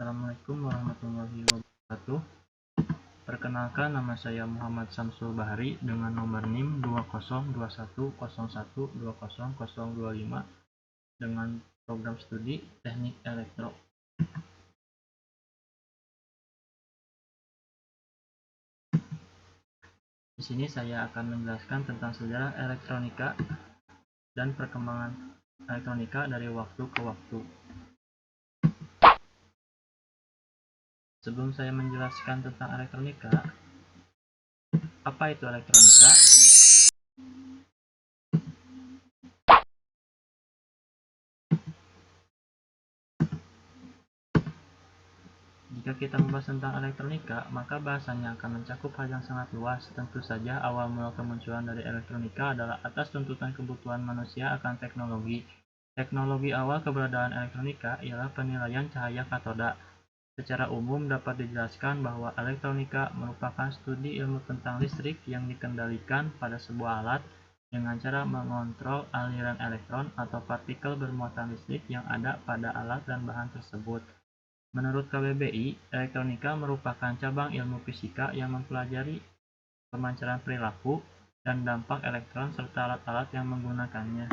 Assalamualaikum warahmatullahi wabarakatuh. Perkenalkan, nama saya Muhammad Samsul Bahari dengan nomor NIM 202101200025 dengan program studi Teknik Elektro. Di sini saya akan menjelaskan tentang sejarah elektronika dan perkembangan elektronika dari waktu ke waktu. Sebelum saya menjelaskan tentang elektronika, apa itu elektronika? Jika kita membahas tentang elektronika, maka bahasanya akan mencakup hal yang sangat luas. Tentu saja awal mula kemunculan dari elektronika adalah atas tuntutan kebutuhan manusia akan teknologi. Teknologi awal keberadaan elektronika ialah penilaian cahaya katoda. Secara umum dapat dijelaskan bahwa elektronika merupakan studi ilmu tentang listrik yang dikendalikan pada sebuah alat dengan cara mengontrol aliran elektron atau partikel bermuatan listrik yang ada pada alat dan bahan tersebut. Menurut KBBI, elektronika merupakan cabang ilmu fisika yang mempelajari pemancaran perilaku dan dampak elektron serta alat-alat yang menggunakannya.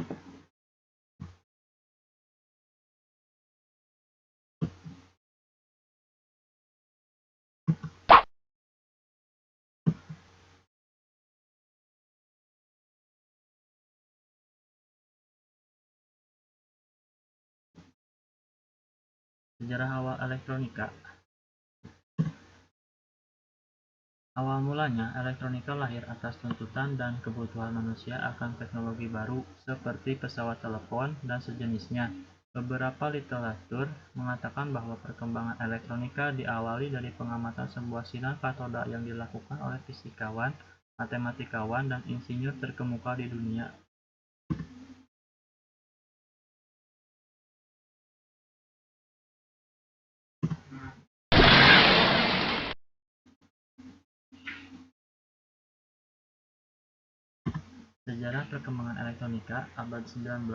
Sejarah awal elektronika. Awal mulanya, elektronika lahir atas tuntutan dan kebutuhan manusia akan teknologi baru seperti pesawat telepon dan sejenisnya. Beberapa literatur mengatakan bahwa perkembangan elektronika diawali dari pengamatan sebuah sinar katoda yang dilakukan oleh fisikawan, matematikawan, dan insinyur terkemuka di dunia. Sejarah perkembangan elektronika abad 19.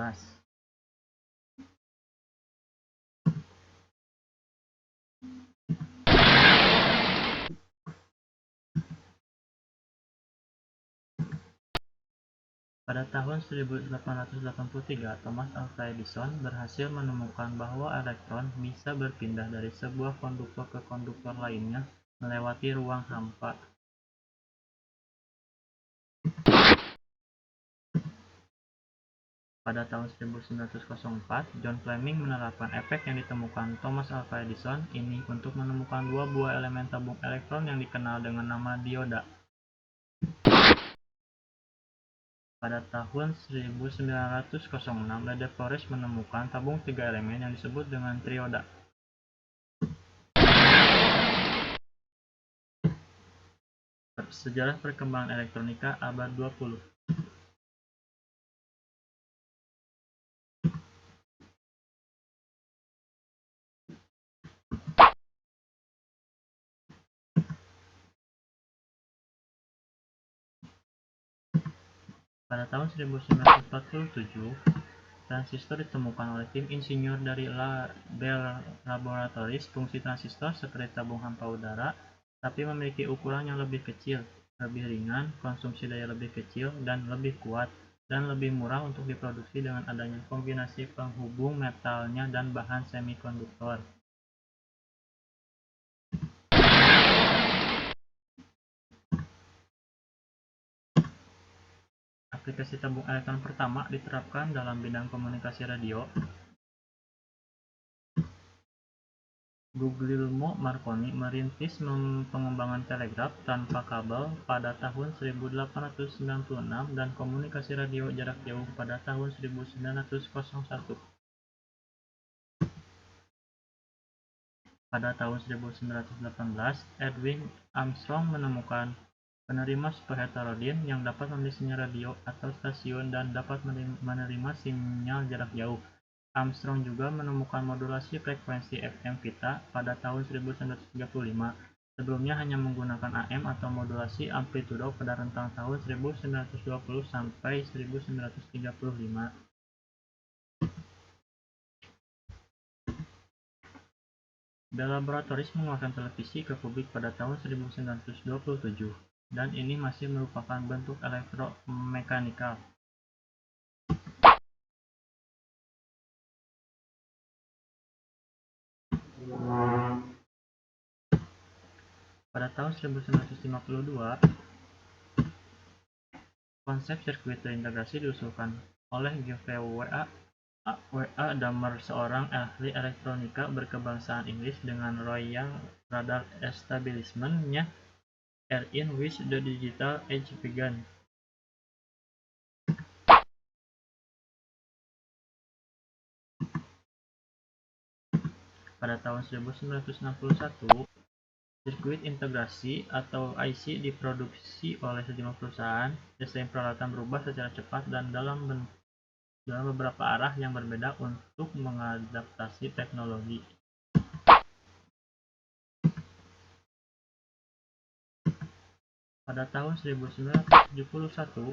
Pada tahun 1883, Thomas Alva Edison berhasil menemukan bahwa elektron bisa berpindah dari sebuah konduktor ke konduktor lainnya melewati ruang hampa. Pada tahun 1904, John Fleming menerapkan efek yang ditemukan Thomas Alva Edison ini untuk menemukan dua buah elemen tabung elektron yang dikenal dengan nama dioda. Pada tahun 1906, Lede Forest menemukan tabung tiga elemen yang disebut dengan trioda. Sejarah perkembangan elektronika abad 20. Pada tahun 1947, transistor ditemukan oleh tim insinyur dari Bell Laboratories. Fungsi transistor seperti tabung hampa udara, tapi memiliki ukuran yang lebih kecil, lebih ringan, konsumsi daya lebih kecil, dan lebih kuat, dan lebih murah untuk diproduksi dengan adanya kombinasi penghubung metalnya dan bahan semikonduktor. Aplikasi tabung elektron pertama diterapkan dalam bidang komunikasi radio. Guglielmo Marconi merintis pengembangan telegraf tanpa kabel pada tahun 1896 dan komunikasi radio jarak jauh pada tahun 1901. Pada tahun 1918, Edwin Armstrong menemukan penerima superheterodyne yang dapat memilih sinyal radio atau stasiun dan dapat menerima sinyal jarak jauh. Armstrong juga menemukan modulasi frekuensi FM pita pada tahun 1935. Sebelumnya hanya menggunakan AM atau modulasi amplitudo pada rentang tahun 1920 sampai 1935. Bell Laboratories mengeluarkan televisi ke publik pada tahun 1927, dan ini masih merupakan bentuk elektromekanikal. Pada tahun 1952, konsep sirkuit terintegrasi diusulkan oleh W.A. Damer, seorang ahli elektronika berkebangsaan Inggris, dengan Royal Radar Establishment-nya, year in which the digital age began. Pada tahun 1961, sirkuit integrasi atau IC diproduksi oleh sejumlah perusahaan. Desain peralatan berubah secara cepat dan dalam beberapa arah yang berbeda untuk mengadaptasi teknologi. Pada tahun 1971,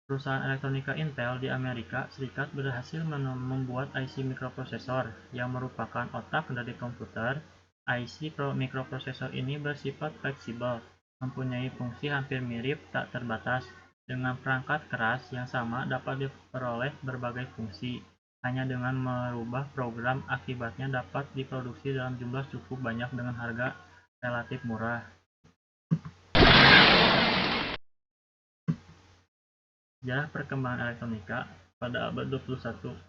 perusahaan elektronika Intel di Amerika Serikat berhasil membuat IC mikroprosesor yang merupakan otak dari komputer. IC mikroprosesor ini bersifat fleksibel, mempunyai fungsi hampir mirip tak terbatas. Dengan perangkat keras yang sama dapat diperoleh berbagai fungsi hanya dengan merubah program. Akibatnya dapat diproduksi dalam jumlah cukup banyak dengan harga relatif murah. Sejarah perkembangan elektronika pada abad 21.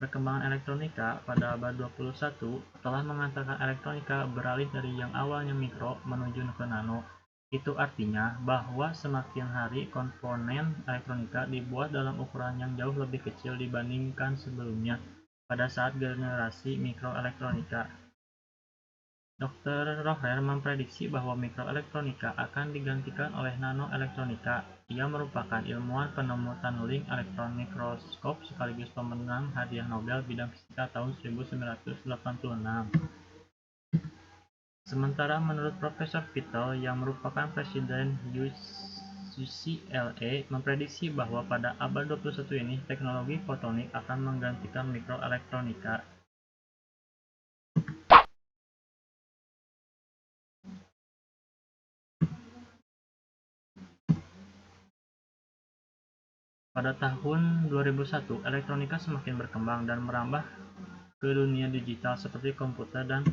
Perkembangan elektronika pada abad 21 telah mengantarkan elektronika beralih dari yang awalnya mikro menuju ke nano. Itu artinya bahwa semakin hari komponen elektronika dibuat dalam ukuran yang jauh lebih kecil dibandingkan sebelumnya pada saat generasi mikroelektronika. Dr. Rohrer memprediksi bahwa mikroelektronika akan digantikan oleh nanoelektronika. Ia merupakan ilmuwan penemu tunneling elektron mikroskop sekaligus pemenang hadiah Nobel bidang fisika tahun 1986. Sementara menurut Profesor Vittel, yang merupakan presiden UCLA, memprediksi bahwa pada abad 21 ini teknologi fotonik akan menggantikan mikroelektronika. Pada tahun 2001, elektronika semakin berkembang dan merambah ke dunia digital seperti komputer dan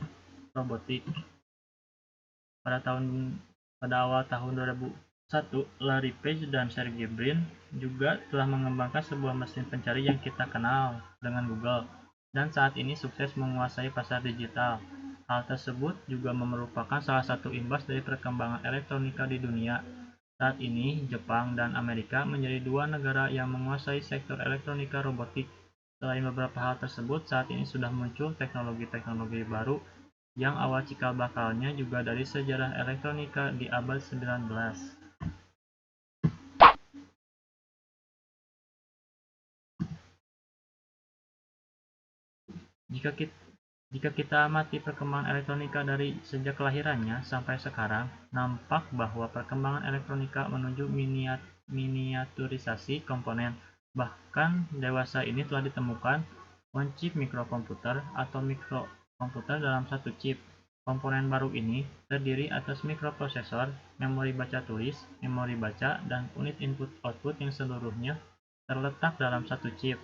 robotik. Pada awal tahun 2001, Larry Page dan Sergey Brin juga telah mengembangkan sebuah mesin pencari yang kita kenal dengan Google, dan saat ini sukses menguasai pasar digital. Hal tersebut juga merupakan salah satu imbas dari perkembangan elektronika di dunia. Saat ini, Jepang dan Amerika menjadi dua negara yang menguasai sektor elektronika robotik. Selain beberapa hal tersebut, saat ini sudah muncul teknologi-teknologi baru yang awal cikal bakalnya juga dari sejarah elektronika di abad 19. Jika kita amati perkembangan elektronika dari sejak kelahirannya sampai sekarang, nampak bahwa perkembangan elektronika menuju miniaturisasi komponen. Bahkan dewasa ini telah ditemukan on-chip mikrokomputer atau mikrokomputer dalam satu chip. Komponen baru ini terdiri atas mikroprosesor, memori baca tulis, memori baca, dan unit input-output yang seluruhnya terletak dalam satu chip.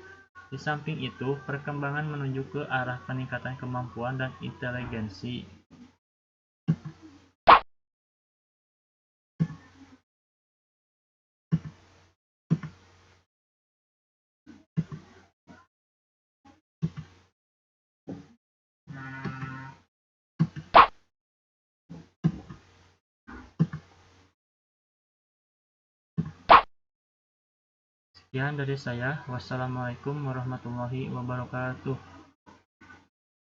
Di samping itu, perkembangan menuju ke arah peningkatan kemampuan dan inteligensi. Sekian dari saya. Wassalamualaikum warahmatullahi wabarakatuh.